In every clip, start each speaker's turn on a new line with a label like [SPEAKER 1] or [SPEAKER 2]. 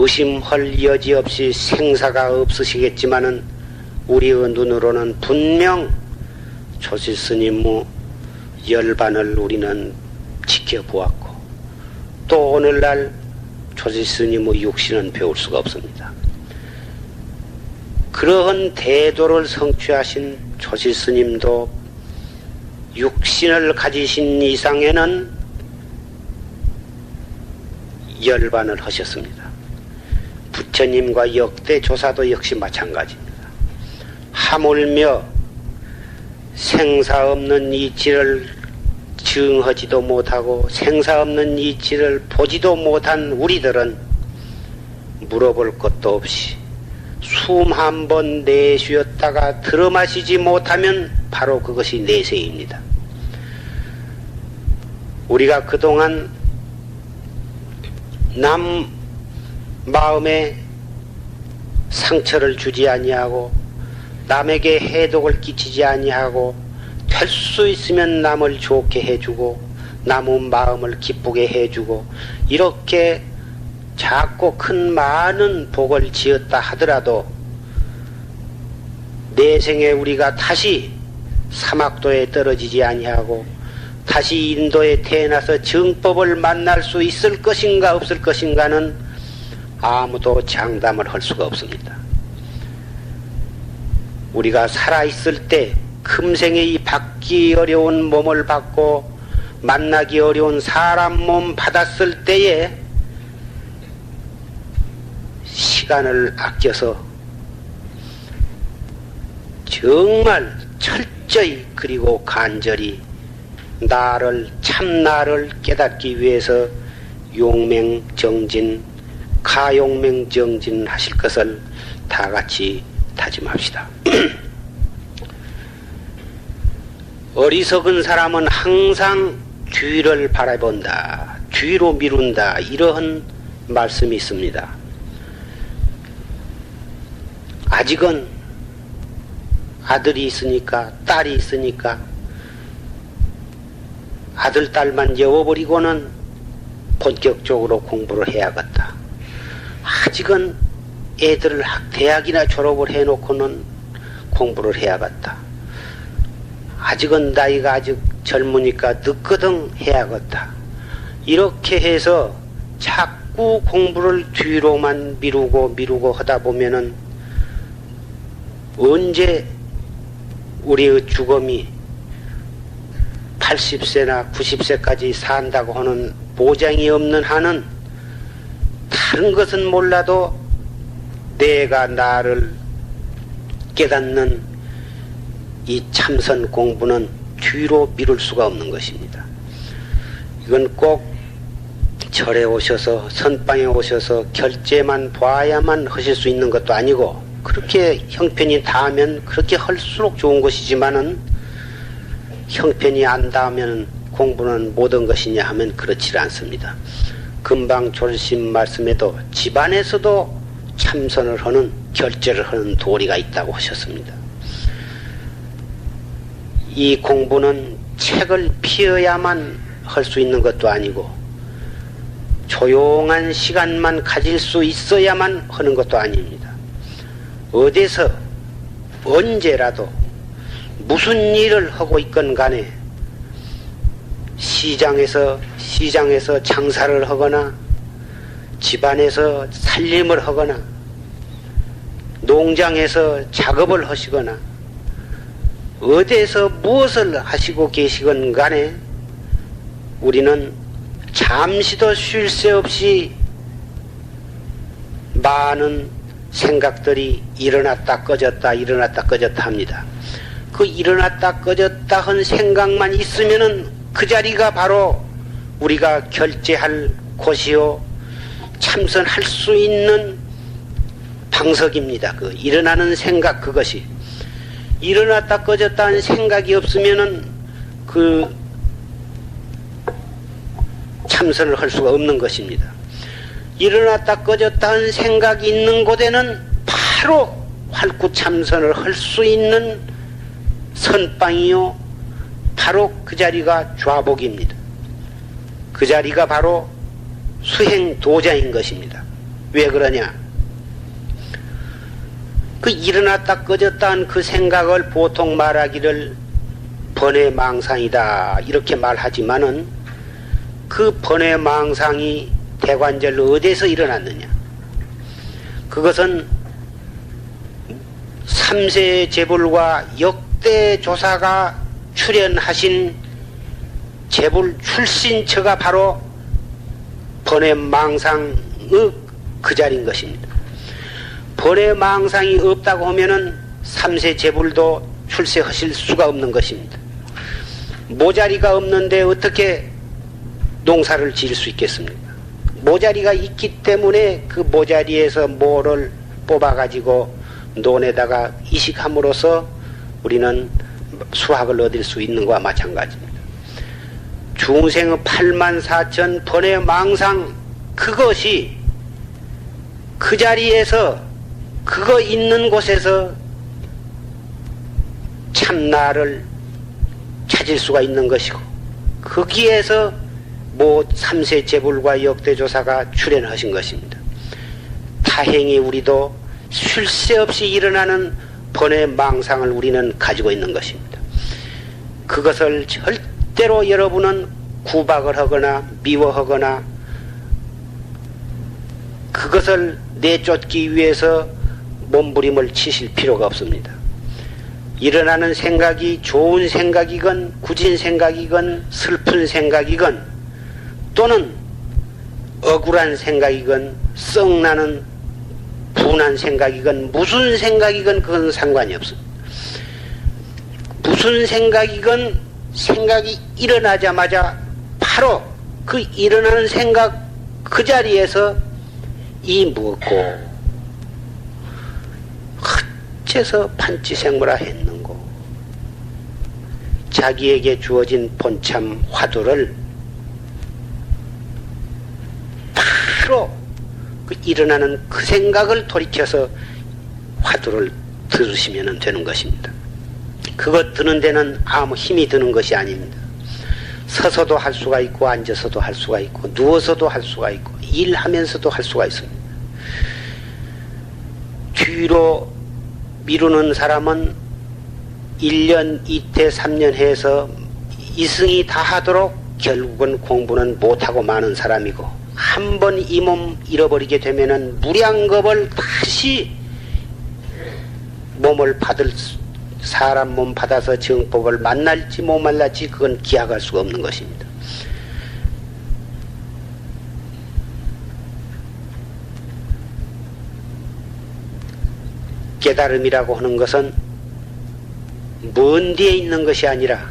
[SPEAKER 1] 의심할 여지 없이 생사가 없으시겠지만은 우리의 눈으로는 분명 조실스님의 열반을 우리는 지켜보았고 또 오늘날 조실스님의 육신은 배울 수가 없습니다. 그러한 대도를 성취하신 조실스님도 육신을 가지신 이상에는 열반을 하셨습니다. 부처님과 역대 조사도 역시 마찬가지입니다. 하물며 생사 없는 이치를 증하지도 못하고 생사 없는 이치를 보지도 못한 우리들은 물어볼 것도 없이 숨 한 번 내쉬었다가 들어마시지 못하면 바로 그것이 내세입니다. 우리가 그동안 남 마음에 상처를 주지 아니하고 남에게 해독을 끼치지 아니하고 될 수 있으면 남을 좋게 해주고 남의 마음을 기쁘게 해주고 이렇게 작고 큰 많은 복을 지었다 하더라도 내생에 우리가 다시 사막도에 떨어지지 아니하고 다시 인도에 태어나서 정법을 만날 수 있을 것인가 없을 것인가는 아무도 장담을 할 수가 없습니다. 우리가 살아있을 때 금생에 이 받기 어려운 몸을 받고 만나기 어려운 사람 몸 받았을 때에 시간을 아껴서 정말 철저히 그리고 간절히 나를 깨닫기 위해서 용맹정진, 가용맹정진 하실 것을 다 같이 다짐합시다. 어리석은 사람은 항상 뒤를 바라본다, 뒤로 미룬다, 이러한 말씀이 있습니다. 아직은 아들이 있으니까, 딸이 있으니까 아들, 딸만 여워버리고는 본격적으로 공부를 해야겠다. 아직은 애들을 대학이나 졸업을 해놓고는 공부를 해야겠다. 아직은 나이가 아직 젊으니까 늦거든 해야겠다. 이렇게 해서 자꾸 공부를 뒤로만 미루고 하다 보면은 언제 우리의 죽음이 80세나 90세까지 산다고 하는 보장이 없는 한은 다른 것은 몰라도 내가 나를 깨닫는 이 참선 공부는 뒤로 미룰 수가 없는 것입니다. 이건 꼭 절에 오셔서 선방에 오셔서 결제만 봐야만 하실 수 있는 것도 아니고 그렇게 형편이 닿으면 그렇게 할수록 좋은 것이지만은 형편이 안 닿으면 공부는 못한 것이냐 하면 그렇지 않습니다. 금방 조실스님 말씀에도 집안에서도 참선을 하는 결제를 하는 도리가 있다고 하셨습니다. 이 공부는 책을 피어야만 할 수 있는 것도 아니고 조용한 시간만 가질 수 있어야만 하는 것도 아닙니다. 어디서 언제라도 무슨 일을 하고 있건 간에 시장에서 장사를 하거나 집안에서 살림을 하거나 농장에서 작업을 하시거나 어디에서 무엇을 하시고 계시건 간에 우리는 잠시도 쉴 새 없이 많은 생각들이 일어났다 꺼졌다 합니다. 그 일어났다 꺼졌다 한 생각만 있으면은 그 자리가 바로 우리가 결제할 곳이요 참선할 수 있는 방석입니다. 그 일어나는 생각, 그것이 일어났다 꺼졌다 하는 생각이 없으면은 그 참선을 할 수가 없는 것입니다. 일어났다 꺼졌다 하는 생각이 있는 곳에는 바로 활구 참선을 할 수 있는 선방이요 바로 그 자리가 좌복입니다. 그 자리가 바로 수행 도자인 것입니다. 왜 그러냐? 그 일어났다 꺼졌다 한 그 생각을 보통 말하기를 번외망상이다 이렇게 말하지만은 그 번외망상이 대관절 어디서 일어났느냐? 그것은 삼세 제불과 역대 조사가 출연하신 제불 출신처가 바로 번외망상의 그 자리인 것입니다. 번외망상이 없다고 하면은 삼세 제불도 출세하실 수가 없는 것입니다. 모자리가 없는데 어떻게 농사를 지을 수 있겠습니까? 모자리가 있기 때문에 그 모자리에서 모를 뽑아가지고 논에다가 이식함으로써 우리는 수확을 얻을 수 있는 것과 마찬가지입니다. 중생의 84,000 번외망상 그것이 그 자리에서 그거 있는 곳에서 참나를 찾을 수가 있는 것이고 거기에서 모 삼세 제불과 역대조사가 출현하신 것입니다. 다행히 우리도 쉴 새 없이 일어나는 번외망상을 우리는 가지고 있는 것입니다. 그것을 절대로 여러분은 구박을 하거나 미워하거나 그것을 내쫓기 위해서 몸부림을 치실 필요가 없습니다. 일어나는 생각이 좋은 생각이건 굳은 생각이건 슬픈 생각이건 또는 억울한 생각이건 썩나는 분한 생각이건 무슨 생각이건 그건 상관이 없습니다. 무슨 생각이건 생각이 일어나자마자 바로 그 일어나는 생각 그 자리에서 이 무엇고 어째서 판치생물화 했는고 자기에게 주어진 본참 화두를 바로 그 일어나는 그 생각을 돌이켜서 화두를 들으시면 되는 것입니다. 그것 드는 데는 아무 힘이 드는 것이 아닙니다. 서서도 할 수가 있고 앉아서도 할 수가 있고 누워서도 할 수가 있고 일하면서도 할 수가 있습니다. 뒤로 미루는 사람은 1년, 2태, 3년 해서 이승이 다 하도록 결국은 공부는 못하고 마는 사람이고 한 번 이 몸 잃어버리게 되면은 무량겁을 다시 몸을 받을 사람 몸 받아서 정법을 만날지 못 만날지 그건 기약할 수가 없는 것입니다. 깨달음이라고 하는 것은 먼 뒤에 있는 것이 아니라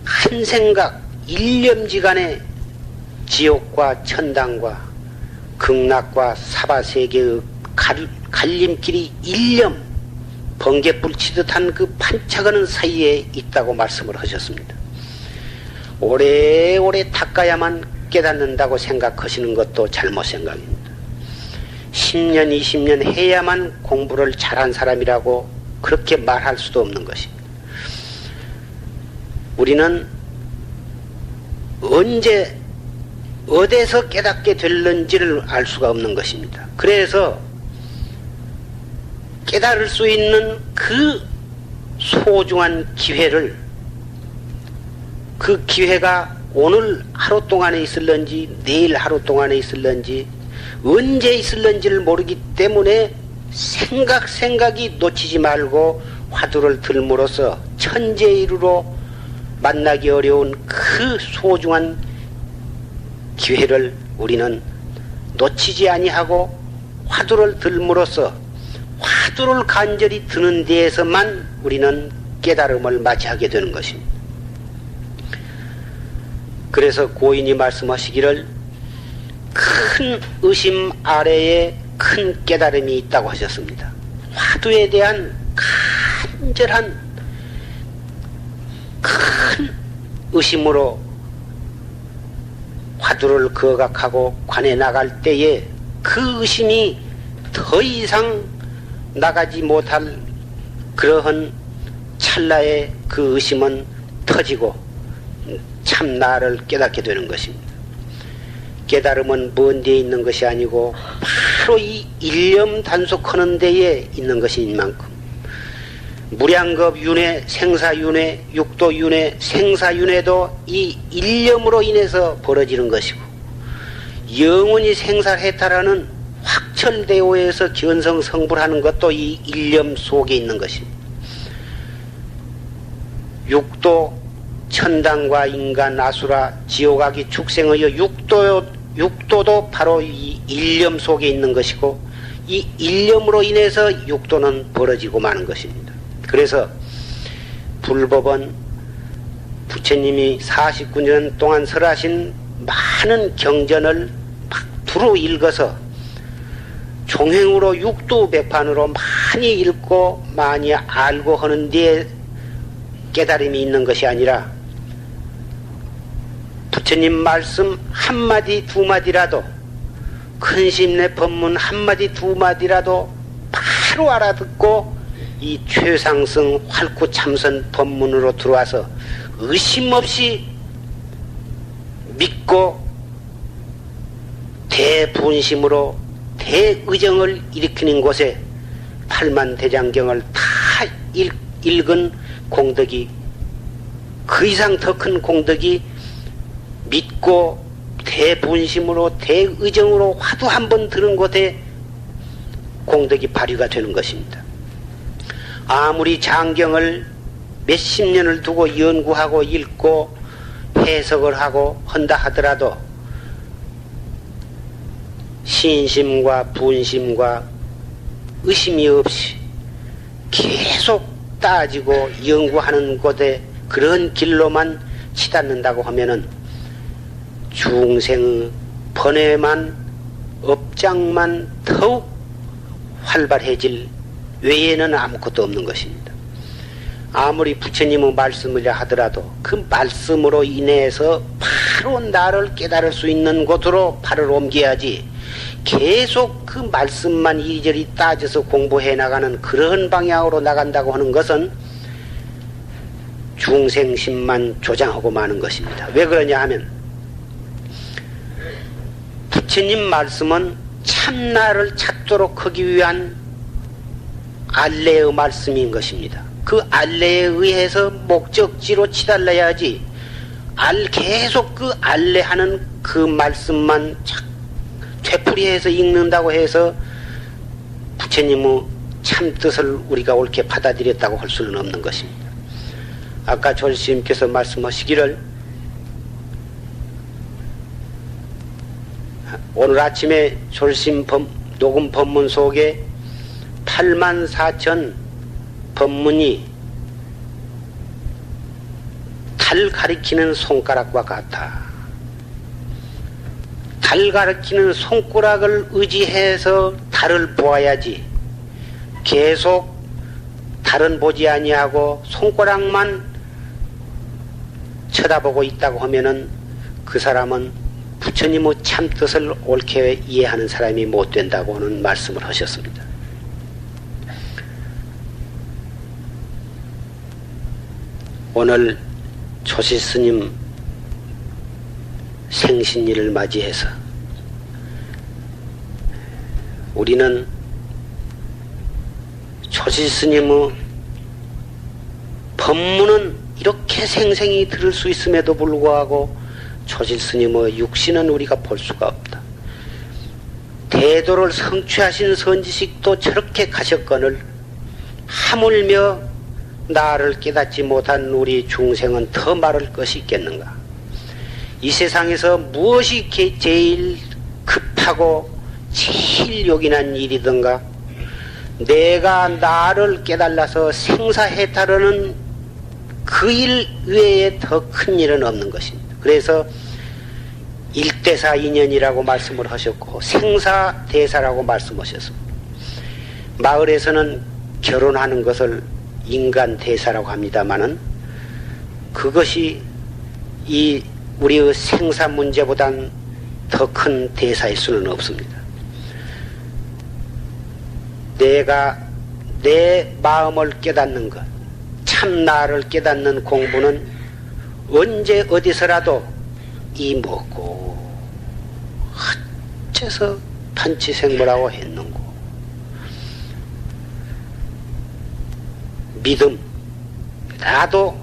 [SPEAKER 1] 한 생각 일념지간에 지옥과 천당과 극락과 사바세계의 갈림길이 일념 번개불 치듯한 그 반짝하는 사이에 있다고 말씀을 하셨습니다. 오래오래 닦아야만 깨닫는다고 생각하시는 것도 잘못 생각입니다. 10년, 20년 해야만 공부를 잘한 사람이라고 그렇게 말할 수도 없는 것입니다. 우리는 언제 어디서 깨닫게 될는지를 알 수가 없는 것입니다. 그래서 깨달을 수 있는 그 소중한 기회를 그 기회가 오늘 하루 동안에 있을런지 내일 하루 동안에 있을런지 언제 있을런지를 모르기 때문에 생각이 놓치지 말고 화두를 들므로써 천재이루로 만나기 어려운 그 소중한 기회를 우리는 놓치지 아니하고 화두를 들므로써 화두를 간절히 드는 데에서만 우리는 깨달음을 맞이하게 되는 것입니다. 그래서 고인이 말씀하시기를 큰 의심 아래에 큰 깨달음이 있다고 하셨습니다. 화두에 대한 간절한 큰 의심으로 화두를 거각하고 관에 나갈 때에 그 의심이 더 이상 나가지 못할 그러한 찰나에 그 의심은 터지고 참 나를 깨닫게 되는 것입니다. 깨달음은 먼 데에 있는 것이 아니고 바로 이 일념 단속하는 데에 있는 것인 만큼 무량겁 윤회, 생사윤회, 육도윤회, 생사윤회도 이 일념으로 인해서 벌어지는 것이고 영원히 생사해탈하는 확철대오에서 견성성불하는 것도 이 일념 속에 있는 것입니다. 육도, 천당과 인간, 아수라, 지옥아기, 축생의 육도도 바로 이 일념 속에 있는 것이고 이 일념으로 인해서 육도는 벌어지고 마는 것입니다. 그래서 불법은 부처님이 49년 동안 설하신 많은 경전을 막 두루 읽어서 종행으로 육도백판으로 많이 읽고 많이 알고 하는 데에 깨달음이 있는 것이 아니라 부처님 말씀 한마디 두마디라도 큰심내 법문 한마디 두마디라도 바로 알아듣고 이 최상승 활구참선 법문으로 들어와서 의심 없이 믿고 대분심으로 대의정을 일으키는 곳에 팔만대장경을 다 읽은 공덕이 그 이상 더 큰 공덕이 믿고 대분심으로 대의정으로 화두 한 번 들은 곳에 공덕이 발휘가 되는 것입니다. 아무리 장경을 몇십 년을 두고 연구하고 읽고 해석을 하고 한다 하더라도 신심과 분심과 의심이 없이 계속 따지고 연구하는 곳에 그런 길로만 치닫는다고 하면은 중생의 번뇌만 업장만 더욱 활발해질 외에는 아무것도 없는 것입니다. 아무리 부처님의 말씀을 하더라도 그 말씀으로 인해서 바로 나를 깨달을 수 있는 곳으로 발을 옮겨야지 계속 그 말씀만 이리저리 따져서 공부해 나가는 그런 방향으로 나간다고 하는 것은 중생심만 조장하고 마는 것입니다. 왜 그러냐 하면 부처님 말씀은 참나를 찾도록 하기 위한 알레의 말씀인 것입니다. 그 알레에 의해서 목적지로 치달러야지 계속 그 알레하는 그 말씀만 되풀이해서 읽는다고 해서 부처님의 참뜻을 우리가 옳게 받아들였다고 할 수는 없는 것입니다. 아까 조실스님께서 말씀하시기를 오늘 아침에 조실스님 녹음 법문 속에 84,000 법문이 달 가리키는 손가락과 같아. 달 가리키는 손가락을 의지해서 달을 보아야지 계속 달은 보지 아니하고 손가락만 쳐다보고 있다고 하면은 그 사람은 부처님의 참뜻을 옳게 이해하는 사람이 못 된다고 하는 말씀을 하셨습니다. 오늘 조실스님 생신일을 맞이해서 우리는 조실스님의 법문은 이렇게 생생히 들을 수 있음에도 불구하고 조실스님의 육신은 우리가 볼 수가 없다. 대도를 성취하신 선지식도 저렇게 가셨거늘 하물며 나를 깨닫지 못한 우리 중생은 더 말할 것이 있겠는가. 이 세상에서 무엇이 제일 급하고 제일 요긴한 일이든가 내가 나를 깨달아서 생사해탈하는 그 일 외에 더 큰 일은 없는 것입니다. 그래서 일대사 인연이라고 말씀을 하셨고 생사대사라고 말씀하셨습니다. 마을에서는 결혼하는 것을 인간대사라고 합니다마는 그것이 이 우리의 생사 문제보단 더 큰 대사일 수는 없습니다. 내가 내 마음을 깨닫는 것, 참 나를 깨닫는 공부는 언제 어디서라도 이 먹고 어째서 판치생모라고 했는고. 믿음, 나도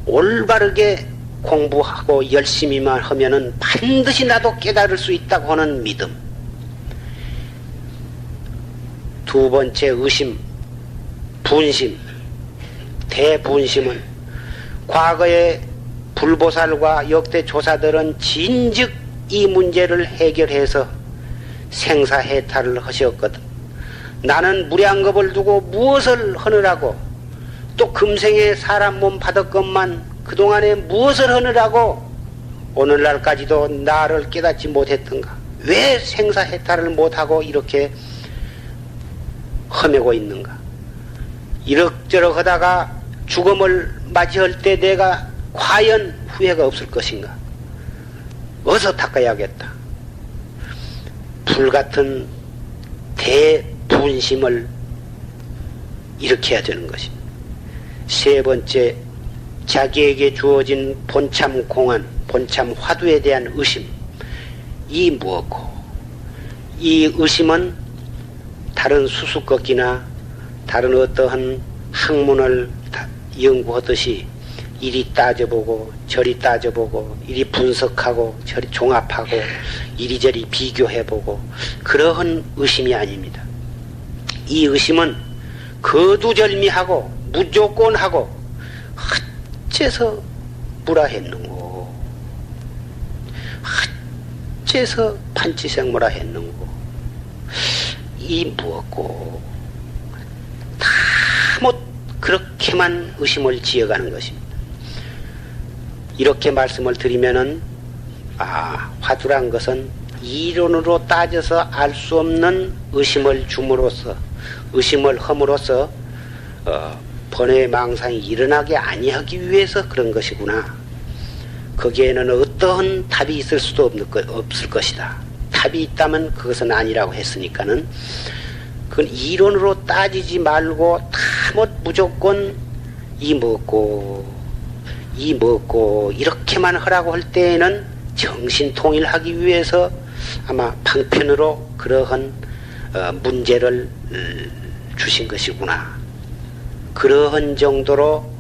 [SPEAKER 1] 올바르게 공부하고 열심히만 하면은 반드시 나도 깨달을 수 있다고 하는 믿음. 두 번째 의심, 분심. 대분심은 과거의 불보살과 역대 조사들은 진즉 이 문제를 해결해서 생사해탈을 하셨거든. 나는 무량겁을 두고 무엇을 하느라고, 또 금생에 사람 몸 받았건만 그동안에 무엇을 하느라고 오늘날까지도 나를 깨닫지 못했던가. 왜 생사해탈을 못하고 이렇게 헤매고 있는가. 이럭저럭 하다가 죽음을 맞이할 때 내가 과연 후회가 없을 것인가. 어서 닦아야겠다. 불같은 대분심을 일으켜야 되는 것입니다. 세 번째, 자기에게 주어진 본참 공안, 본참 화두에 대한 의심. 이 무엇고? 이 의심은 다른 수수께끼나 다른 어떠한 학문을 연구하듯이 이리 따져보고 저리 따져보고 이리 분석하고 저리 종합하고 이리저리 비교해보고 그러한 의심이 아닙니다. 이 의심은 거두절미하고 무조건하고 어째서 무라했는고, 어째서 판치생모라 했는고, 이 무엇고, 다 못 그렇게만 의심을 지어가는 것입니다. 이렇게 말씀을 드리면은, 화두란 것은 이론으로 따져서 알 수 없는 의심을 줌으로써, 의심을 함으로써 번뇌의 망상이 일어나게 아니하기 위해서 그런 것이구나. 거기에는 어떠한 답이 있을 수도 없을 것이다. 답이 있다면 그것은 아니라고 했으니까는 그건 이론으로 따지지 말고 다 못 무조건 이 먹고 이렇게만 하라고 할 때에는 정신통일하기 위해서 아마 방편으로 그러한 문제를 주신 것이구나. 그러한 정도로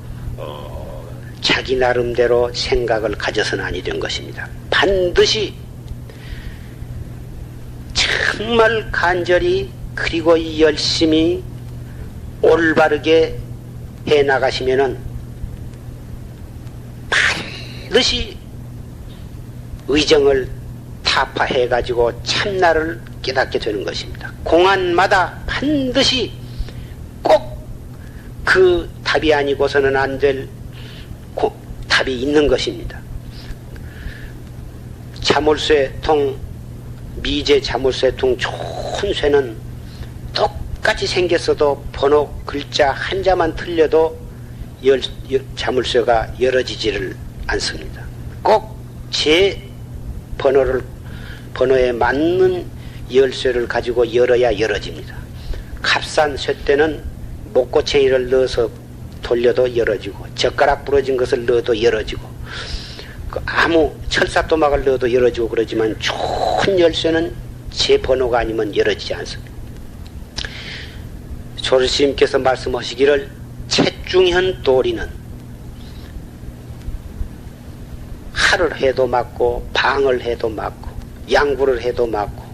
[SPEAKER 1] 자기 나름대로 생각을 가져서는 아니 된 것입니다. 반드시 정말 간절히 그리고 열심히 올바르게 해나가시면은 반드시 의정을 타파해가지고 참나를 깨닫게 되는 것입니다. 공안마다 반드시 꼭 그 답이 아니고서는 안 될 답이 있는 것입니다. 자물쇠통, 미제 자물쇠통 좋은 쇠는 똑같이 생겼어도 번호 글자 한자만 틀려도 자물쇠가 열어지지를 않습니다. 꼭 제 번호에 맞는 열쇠를 가지고 열어야 열어집니다. 값싼 쇠대는 목고챙이를 넣어서 돌려도 열어지고, 젓가락 부러진 것을 넣어도 열어지고, 아무 철사토막을 넣어도 열어지고 그러지만 좋은 열쇠는 제 번호가 아니면 열어지지 않습니다. 조르스님께서 말씀하시기를 채중현 도리는 하를 해도 맞고 방을 해도 맞고 양구를 해도 맞고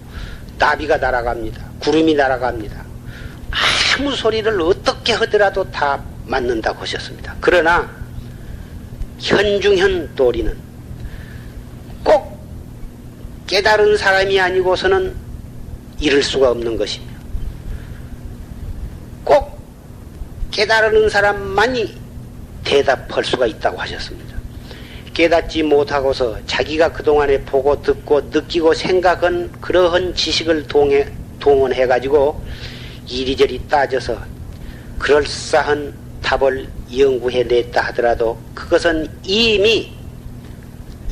[SPEAKER 1] 나비가 날아갑니다. 구름이 날아갑니다. 아무 소리를 어떻게 하더라도 다 맞는다고 하셨습니다. 그러나 현중현 도리는 꼭 깨달은 사람이 아니고서는 이룰 수가 없는 것이며, 꼭 깨달은 사람만이 대답할 수가 있다고 하셨습니다. 깨닫지 못하고서 자기가 그동안에 보고 듣고 느끼고 생각한 그러한 지식을 동원해가지고 이리저리 따져서 그럴싸한 답을 연구해냈다 하더라도 그것은 이미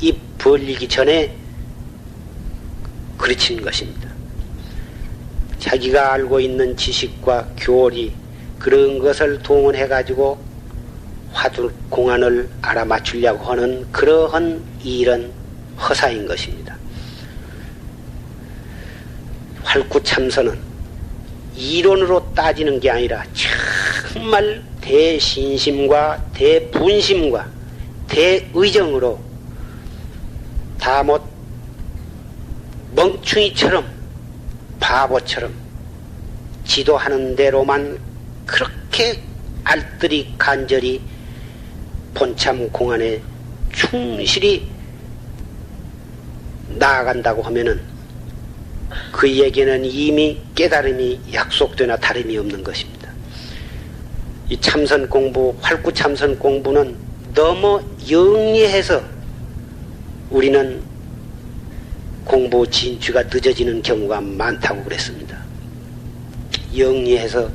[SPEAKER 1] 입 벌리기 전에 그르친 것입니다. 자기가 알고 있는 지식과 교리 그런 것을 동원해가지고 화두 공안을 알아맞추려고 하는 그러한 일은 허사인 것입니다. 활구참선은 이론으로 따지는 게 아니라 정말 대신심과 대분심과 대의정으로 다 못 멍충이처럼 바보처럼 지도하는 대로만 그렇게 알뜰히 간절히 본참 공안에 충실히 나아간다고 하면은 그에게는 이미 깨달음이 약속되나 다름이 없는 것입니다. 이 참선 공부, 활구 참선 공부는 너무 영리해서 우리는 공부 진취가 늦어지는 경우가 많다고 그랬습니다. 영리해서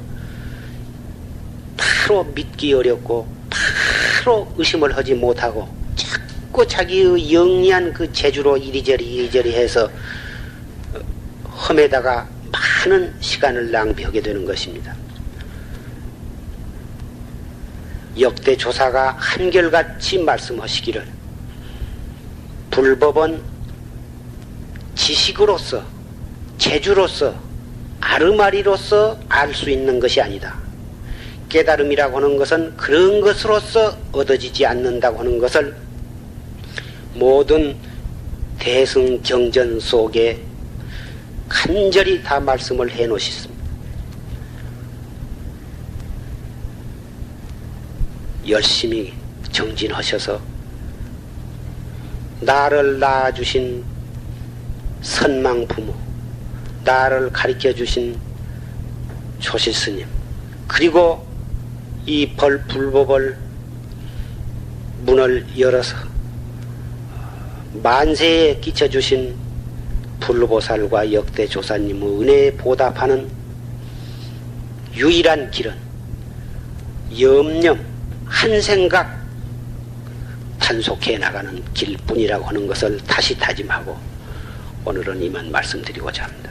[SPEAKER 1] 바로 믿기 어렵고 바로 의심을 하지 못하고 자꾸 자기의 영리한 그 재주로 이리저리 해서 험에다가 많은 시간을 낭비하게 되는 것입니다. 역대 조사가 한결같이 말씀하시기를 불법은 지식으로서 재주로서 아르마리로서 알 수 있는 것이 아니다. 깨달음이라고 하는 것은 그런 것으로서 얻어지지 않는다고 하는 것을 모든 대승경전 속에 간절히 다 말씀을 해 놓으셨습니다. 열심히 정진하셔서 나를 낳아주신 선망 부모, 나를 가르쳐 주신 조실스님, 그리고 이 불법을 문을 열어서 만세에 끼쳐주신 불보살과 역대조사님의 은혜에 보답하는 유일한 길은 염념 한 생각 단속해 나가는 길뿐이라고 하는 것을 다시 다짐하고 오늘은 이만 말씀드리고자 합니다.